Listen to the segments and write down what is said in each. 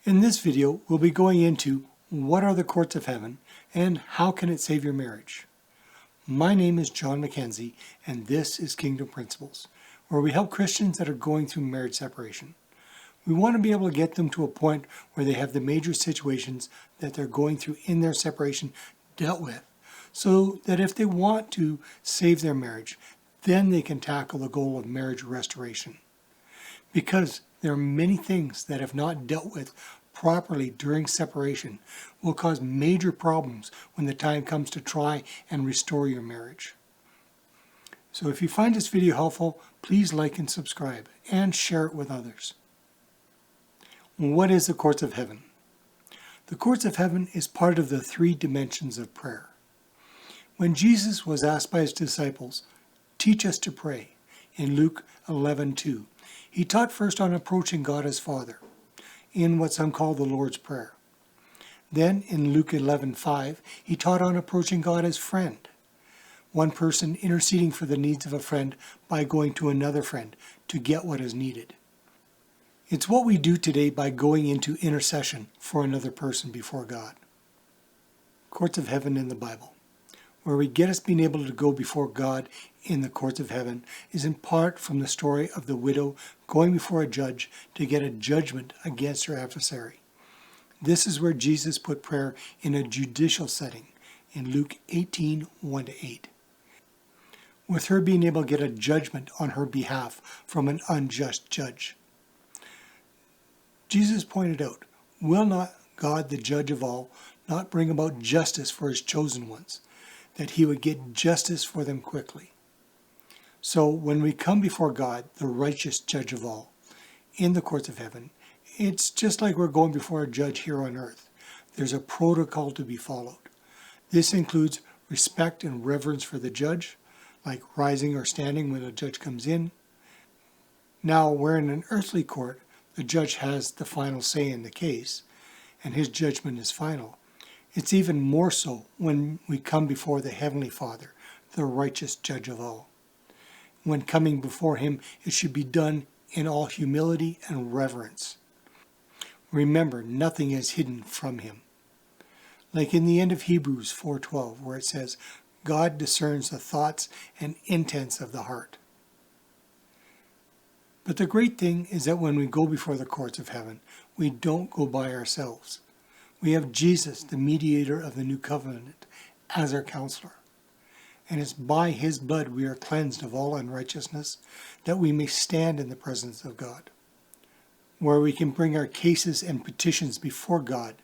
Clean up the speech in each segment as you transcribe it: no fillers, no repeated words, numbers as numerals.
In this video, we'll be going into what are the courts of heaven and how can it save your marriage. My name is John Mackenzie, and this is Kingdom Principles, where we help Christians that are going through marriage separation. We want to be able to get them to a point where they have the major situations that they're going through in their separation dealt with, so that if they want to save their marriage, then they can tackle the goal of marriage restoration. Because there are many things that, if not dealt with properly during separation, will cause major problems when the time comes to try and restore your marriage. So if you find this video helpful, please like and subscribe and share it with others. What is the courts of heaven? The courts of heaven is part of the three dimensions of prayer. When Jesus was asked by his disciples, "Teach us to pray," in Luke 11:2, he taught first on approaching God as Father, in what some call the Lord's Prayer. Then in Luke 11:5, he taught on approaching God as friend, one person interceding for the needs of a friend by going to another friend to get what is needed. It's what we do today by going into intercession for another person before God. Courts of heaven in the Bible, where we get us being able to go before God in the courts of heaven, is in part from the story of the widow going before a judge to get a judgment against her adversary. This is where Jesus put prayer in a judicial setting in Luke 18:1-8, with her being able to get a judgment on her behalf from an unjust judge. Jesus pointed out, will not God, the judge of all, not bring about justice for his chosen ones, that he would get justice for them quickly? So when we come before God, the righteous judge of all, in the courts of heaven, it's just like we're going before a judge here on earth. There's a protocol to be followed. This includes respect and reverence for the judge, like rising or standing when a judge comes in. Now, where in an earthly court, the judge has the final say in the case, and his judgment is final, it's even more so when we come before the Heavenly Father, the righteous judge of all. When coming before him, it should be done in all humility and reverence. Remember, nothing is hidden from him. Like in the end of Hebrews 4:12, where it says, God discerns the thoughts and intents of the heart. But the great thing is that when we go before the courts of heaven, we don't go by ourselves. We have Jesus, the mediator of the new covenant, as our counselor. And it's by his blood we are cleansed of all unrighteousness, that we may stand in the presence of God, where we can bring our cases and petitions before God,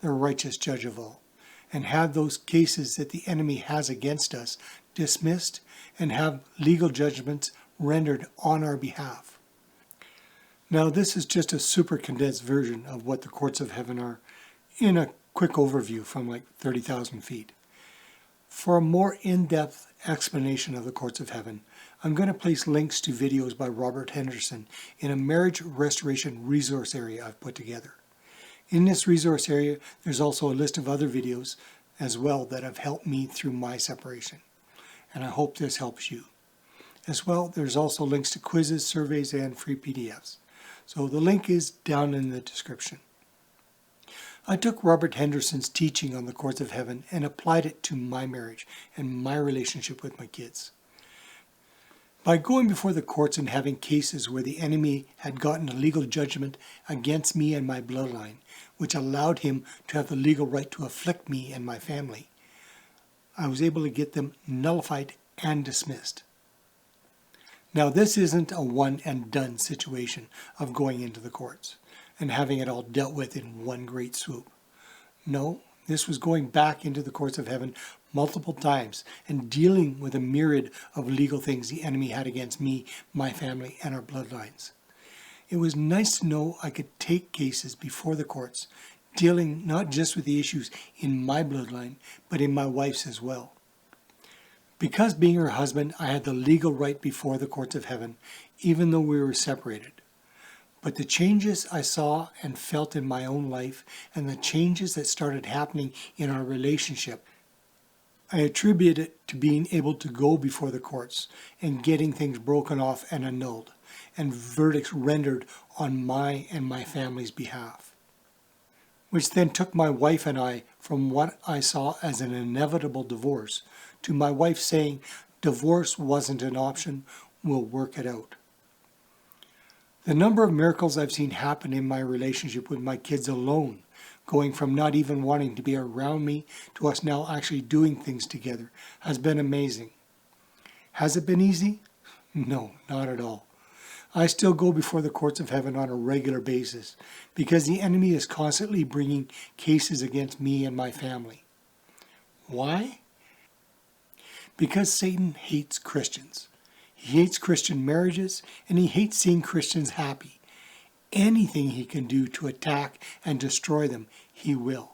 the righteous judge of all, and have those cases that the enemy has against us dismissed and have legal judgments rendered on our behalf. Now, this is just a super condensed version of what the courts of heaven are in a quick overview from like 30,000 feet. For a more in-depth explanation of the courts of heaven, I'm going to place links to videos by Robert Henderson in a marriage restoration resource area I've put together. In this resource area, there's also a list of other videos as well that have helped me through my separation. And I hope this helps you. As well, there's also links to quizzes, surveys, and free PDFs. So the link is down in the description. I took Robert Henderson's teaching on the courts of heaven and applied it to my marriage and my relationship with my kids. By going before the courts and having cases where the enemy had gotten a legal judgment against me and my bloodline, which allowed him to have the legal right to afflict me and my family, I was able to get them nullified and dismissed. Now, this isn't a one and done situation of going into the courts and having it all dealt with in one great swoop. No, this was going back into the courts of heaven multiple times and dealing with a myriad of legal things the enemy had against me, my family, and our bloodlines. It was nice to know I could take cases before the courts, dealing not just with the issues in my bloodline, but in my wife's as well. Because being her husband, I had the legal right before the courts of heaven, even though we were separated. But the changes I saw and felt in my own life, and the changes that started happening in our relationship, I attribute it to being able to go before the courts and getting things broken off and annulled, and verdicts rendered on my and my family's behalf. which then took my wife and I from what I saw as an inevitable divorce to my wife saying divorce wasn't an option, we'll work it out. The number of miracles I've seen happen in my relationship with my kids alone, going from not even wanting to be around me to us now actually doing things together, has been amazing. Has it been easy? No, not at all. I still go before the courts of heaven on a regular basis because the enemy is constantly bringing cases against me and my family. Why? Because Satan hates Christians. He hates Christian marriages, and he hates seeing Christians happy. Anything he can do to attack and destroy them, he will.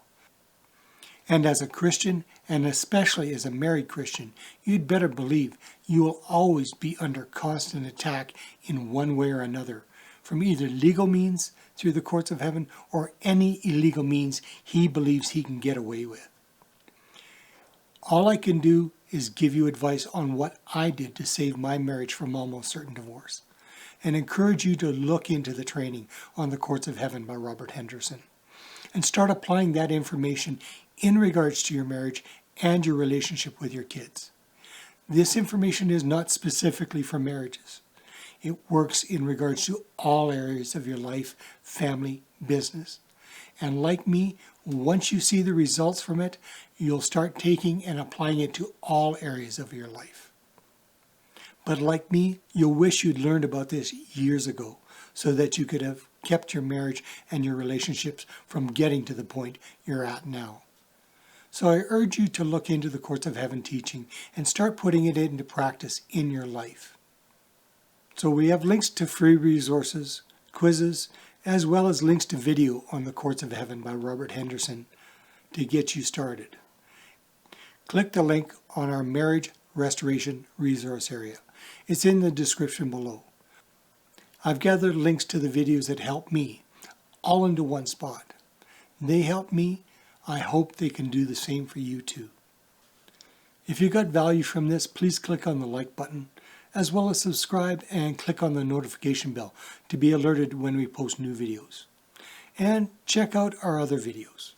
And as a Christian, and especially as a married Christian, you'd better believe you will always be under constant attack in one way or another, from either legal means through the courts of heaven or any illegal means he believes he can get away with. All I can do is give you advice on what I did to save my marriage from almost certain divorce, and encourage you to look into the training on the Courts of Heaven by Robert Henderson, and start applying that information in regards to your marriage and your relationship with your kids. This information is not specifically for marriages. It works in regards to all areas of your life, family, business. And like me, once you see the results from it, you'll start taking and applying it to all areas of your life. But like me, you'll wish you'd learned about this years ago so that you could have kept your marriage and your relationships from getting to the point you're at now. So I urge you to look into the Courts of Heaven teaching and start putting it into practice in your life. So we have links to free resources, quizzes, as well as links to video on the Courts of Heaven by Robert Henderson to get you started. Click the link on our Marriage Restoration resource area. It's in the description below. I've gathered links to the videos that help me, all into one spot. They help me. I hope they can do the same for you too. If you got value from this, please click on the like button, as well as subscribe and click on the notification bell to be alerted when we post new videos. And check out our other videos.